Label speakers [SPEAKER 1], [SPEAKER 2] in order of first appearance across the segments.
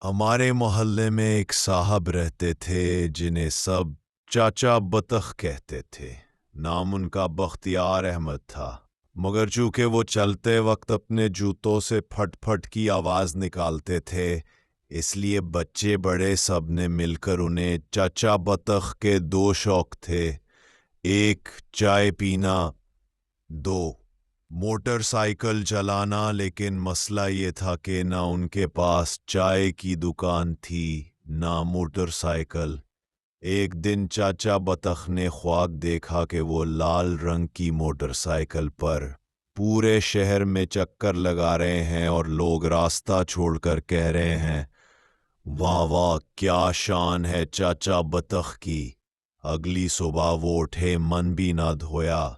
[SPEAKER 1] ہمارے محلے میں ایک صاحب رہتے تھے جنہیں سب چاچا بطخ کہتے تھے۔ نام ان کا بختیار احمد تھا، مگر چونکہ وہ چلتے وقت اپنے جوتوں سے پھٹ پھٹ کی آواز نکالتے تھے، اس لیے بچے بڑے سب نے مل کر انہیں چاچا بطخ کے دو شوق تھے، ایک چائے پینا، دو موٹر سائیکل چلانا۔ لیکن مسئلہ یہ تھا کہ نہ ان کے پاس چائے کی دکان تھی نہ موٹر سائیکل۔ ایک دن چاچا بطخ نے خواب دیکھا کہ وہ لال رنگ کی موٹر سائیکل پر پورے شہر میں چکر لگا رہے ہیں اور لوگ راستہ چھوڑ کر کہہ رہے ہیں، واہ واہ کیا شان ہے چاچا بطخ کی۔ اگلی صبح وہ اٹھے، من بھی نہ دھویا،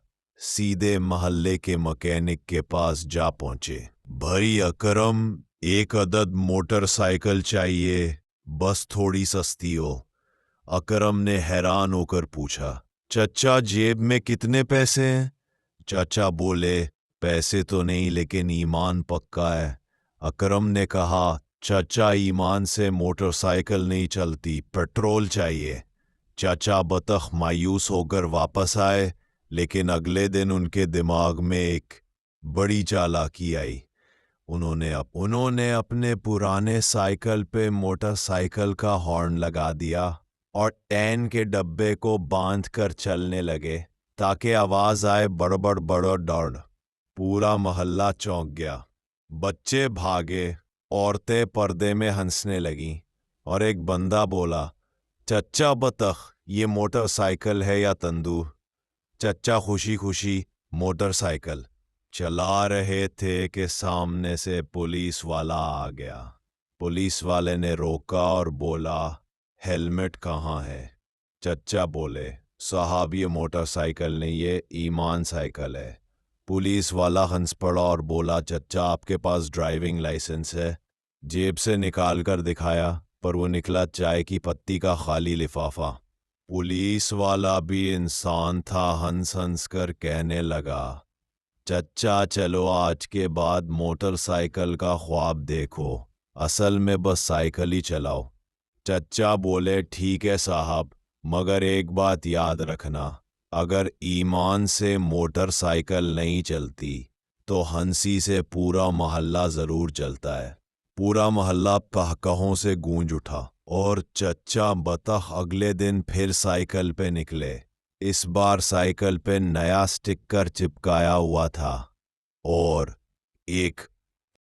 [SPEAKER 1] سیدھے محلے کے مکینک کے پاس جا پہنچے۔ بھائی اکرم، ایک عدد موٹر سائیکل چاہیے، بس تھوڑی سستی ہو۔ اکرم نے حیران ہو کر پوچھا، چچا جیب میں کتنے پیسے ہیں؟ چچا بولے، پیسے تو نہیں لیکن ایمان پکا ہے۔ اکرم نے کہا، چچا ایمان سے موٹر سائیکل نہیں چلتی، پیٹرول چاہیے۔ چاچا بطخ مایوس ہو کر واپس آئے، لیکن اگلے دن ان کے دماغ میں ایک بڑی چالاکی آئی۔ انہوں نے اپنے پرانے سائیکل پہ موٹر سائیکل کا ہارن لگا دیا اور ٹین کے ڈبے کو باندھ کر چلنے لگے تاکہ آواز آئے بڑبڑ بڑبڑ ڈڑ۔ پورا محلہ چونک گیا، بچے بھاگے، عورتیں پردے میں ہنسنے لگیں، اور ایک بندہ بولا، چچا بطخ یہ موٹر سائیکل ہے یا تندور؟ چچا خوشی خوشی موٹر سائیکل چلا رہے تھے کہ سامنے سے پولیس والا آ گیا۔ پولیس والے نے روکا اور بولا، ہیلمٹ کہاں ہے؟ چچا بولے، صاحب یہ موٹر سائیکل نہیں، یہ ایمان سائیکل ہے۔ پولیس والا ہنس پڑا اور بولا، چچا آپ کے پاس ڈرائیونگ لائسنس ہے؟ جیب سے نکال کر دکھایا، پر وہ نکلا چائے کی پتی کا خالی لفافہ۔ پولیس والا بھی انسان تھا، ہنس ہنس کر کہنے لگا، چچا چلو آج کے بعد موٹر سائیکل کا خواب دیکھو، اصل میں بس سائیکل ہی چلاؤ۔ چچا بولے، ٹھیک ہے صاحب، مگر ایک بات یاد رکھنا، اگر ایمان سے موٹر سائیکل نہیں چلتی تو ہنسی سے پورا محلہ ضرور چلتا ہے۔ پورا محلہ قہقہوں سے گونج اٹھا، اور چچا بطخ اگلے دن پھر سائیکل پہ نکلے۔ اس بار سائیکل پہ نیا سٹکر چپکایا ہوا تھا اور ایک